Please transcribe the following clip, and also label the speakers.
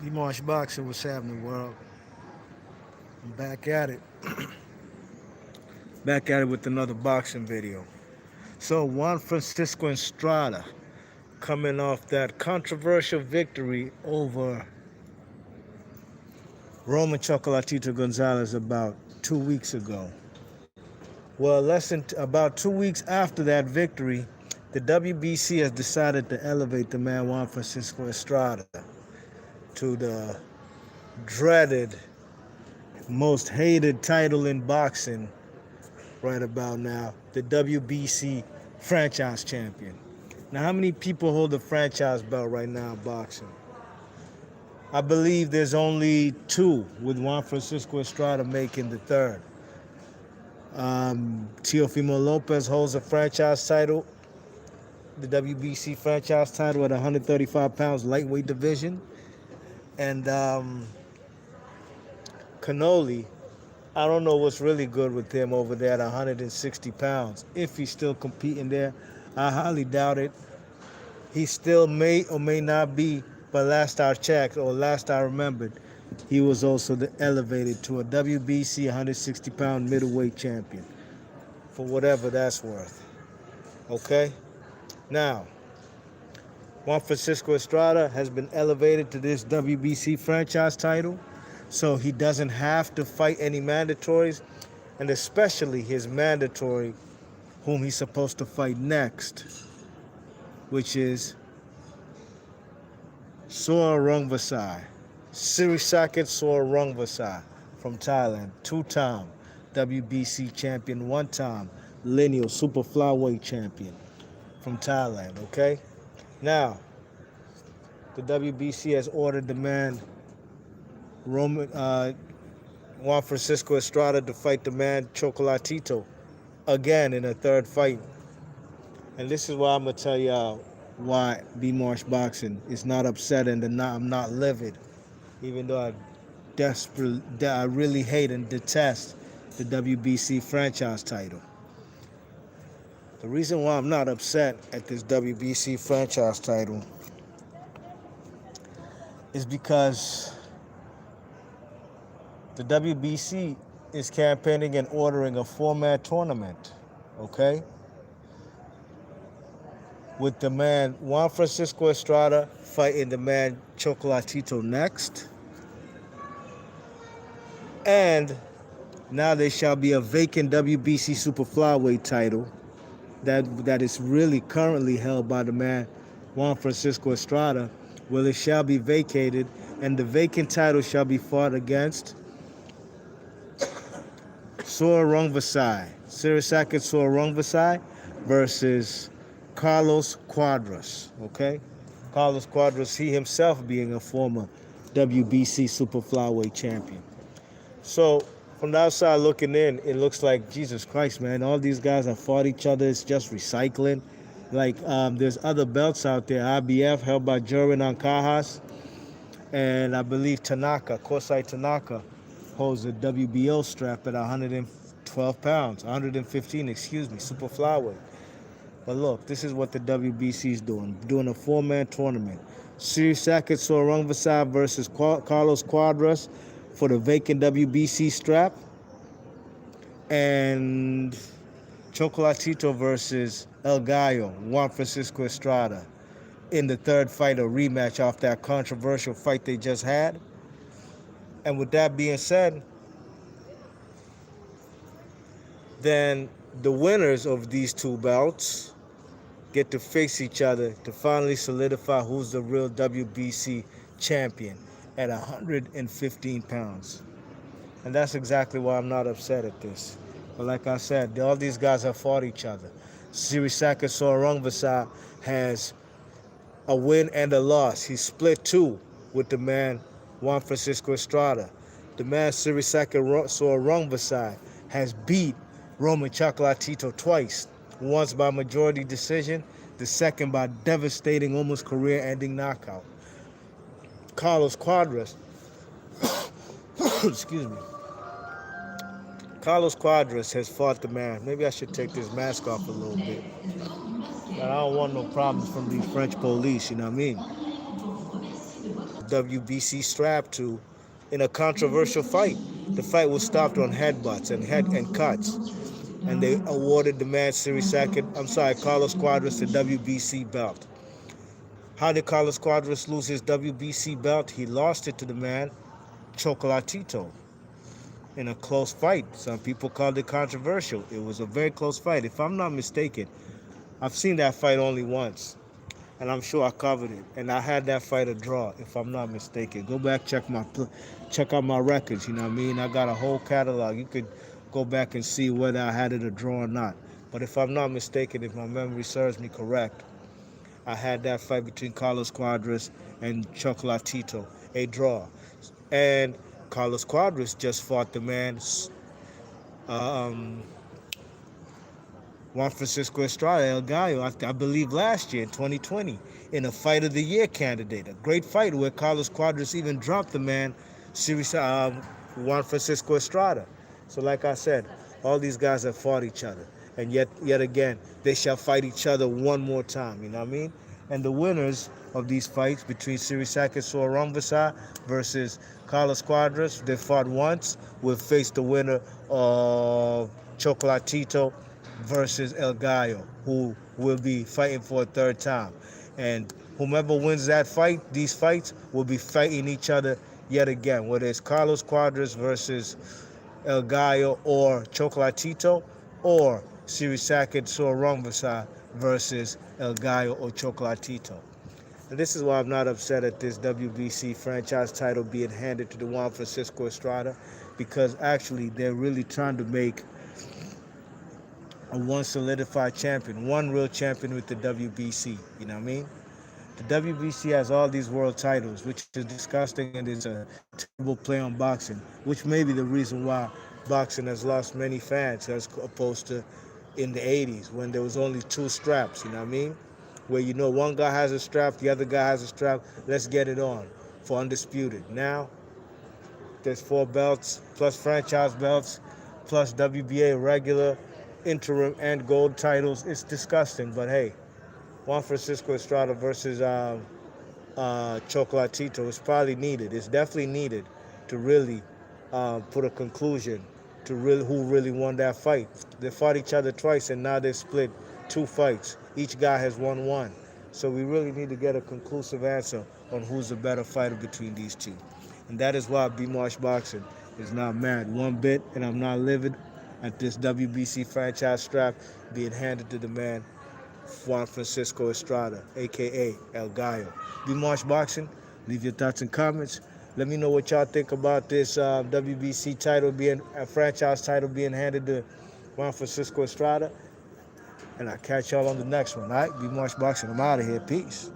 Speaker 1: Dimanche Boxing, what's happening, world? I'm back at it. Back at it with another boxing video. So, Juan Francisco Estrada coming off that controversial victory over Roman Chocolatito Gonzalez about 2 weeks ago. Well, about 2 weeks after that victory, the WBC has decided to elevate the man Juan Francisco Estrada to the dreaded, most hated title in boxing right about now, the WBC franchise champion. Now, how many people hold the franchise belt right now in boxing? I believe there's only two, with Juan Francisco Estrada making the third. Teofimo Lopez holds a franchise title, the WBC franchise title at 135 pounds lightweight division. And Canoli, I don't know what's really good with him over there at 160 pounds. If he's still competing there, I highly doubt it. He still may or may not be, but last I checked or last I remembered, he was also elevated to a WBC 160-pound middleweight champion, for whatever that's worth. Okay? Now, Juan Francisco Estrada has been elevated to this WBC franchise title, so he doesn't have to fight any mandatories, and especially his mandatory, whom he's supposed to fight next, which is Sor Rungvisai, Sirisaket Sor Rungvisai from Thailand, two-time WBC champion, one-time lineal super flyweight champion from Thailand, okay? Now, the WBC has ordered the man Juan Francisco Estrada to fight the man Chocolatito again in a third fight. And this is why I'm going to tell y'all why B-Marsh Boxing is not upset and I'm not livid, even though I really hate and detest the WBC franchise title. The reason why I'm not upset at this WBC franchise title is because the WBC is campaigning and ordering a four-man tournament, okay? With the man Juan Francisco Estrada fighting the man Chocolatito next. And now there shall be a vacant WBC super flyweight title that is really currently held by the man Juan Francisco Estrada. Well, it shall be vacated, and the vacant title shall be fought against Sor Rungvisai, Sirisaket Sor Rungvisai versus Carlos Quadras, okay? Carlos Quadras, he himself being a former WBC super flyweight champion. So, from the outside looking in, it looks like, Jesus Christ, man, all these guys have fought each other. It's just recycling. Like, there's other belts out there. IBF held by Jorin Ancajas. And I believe Kosai Tanaka, holds a WBO strap at 112 pounds, 115, super flyweight. But look, this is what the WBC is doing a four-man tournament. Sirisaket Sor Rungvisai versus Carlos Quadras for the vacant WBC strap, and Chocolatito versus El Gallo, Juan Francisco Estrada, in the third fight, a rematch off that controversial fight they just had. And with that being said, then the winners of these two bouts get to face each other to finally solidify who's the real WBC champion at 115 pounds. And that's exactly why I'm not upset at this. But like I said, all these guys have fought each other. Sirisaket Sor Rungvisai has a win and a loss. He split two with the man Juan Francisco Estrada. The man Sirisaket Sor Rungvisai has beat Roman Chocolatito twice. Once by majority decision, the second by devastating, almost career-ending knockout. Carlos Quadras, excuse me. Carlos Quadras has fought the man. Maybe I should take this mask off a little bit. But I don't want no problems from these French police, you know what I mean? WBC strap to in a controversial fight. The fight was stopped on headbutts and cuts, and they awarded the man Carlos Cuadras the WBC belt. How did Carlos Cuadras lose his WBC belt? He lost it to the man Chocolatito in a close fight. Some people called it controversial. It was a very close fight. If I'm not mistaken, I've seen that fight only once, and I'm sure I covered it. And I had that fight a draw, if I'm not mistaken. Go back, check out my records. You know what I mean? I got a whole catalog. You could go back and see whether I had it a draw or not. But if I'm not mistaken, if my memory serves me correct, I had that fight between Carlos Cuadras and Chocolatito, a draw. And Carlos Cuadras just fought the man um, Juan Francisco Estrada, El Gallo, I believe last year in 2020, in a Fight of the Year candidate. A great fight where Carlos Cuadras even dropped the man, Juan Francisco Estrada. So like I said, all these guys have fought each other. And yet again, they shall fight each other one more time, you know what I mean? And the winners of these fights between Sirisaket Rungvisai versus Carlos Cuadras, they fought once, will face the winner of Chocolatito versus El Gallo, who will be fighting for a third time. And whomever wins that fight, these fights, will be fighting each other yet again, whether it's Carlos Cuadras versus El Gallo or Chocolatito, or Sirisaket Rungvisai versus El Gallo or Chocolatito. And this is why I'm not upset at this WBC franchise title being handed to the Juan Francisco Estrada, because actually they're really trying to make a one solidified champion, one real champion with the WBC, you know what I mean? The WBC has all these world titles, which is disgusting and is a terrible play on boxing, which may be the reason why boxing has lost many fans as opposed to in the 80s when there was only two straps, you know what I mean? Where you know one guy has a strap, the other guy has a strap, let's get it on for undisputed. Now, there's 4 belts, plus franchise belts, plus WBA regular, interim, and gold titles. It's disgusting, but hey, Juan Francisco Estrada versus Chocolatito is probably needed. It's definitely needed to really put a conclusion to who really won that fight. They fought each other twice, and now they split 2 fights. Each guy has won 1. So we really need to get a conclusive answer on who's the better fighter between these two. And that is why B-Marsh Boxing is not mad one bit, and I'm not livid at this WBC franchise strap being handed to the man Juan Francisco Estrada, a.k.a. El Gallo. B-Marsh Boxing, leave your thoughts and comments. Let me know what y'all think about this WBC title being, a franchise title being handed to Juan Francisco Estrada. And I'll catch y'all on the next one, all right? B-Marsh Boxing, I'm out of here. Peace.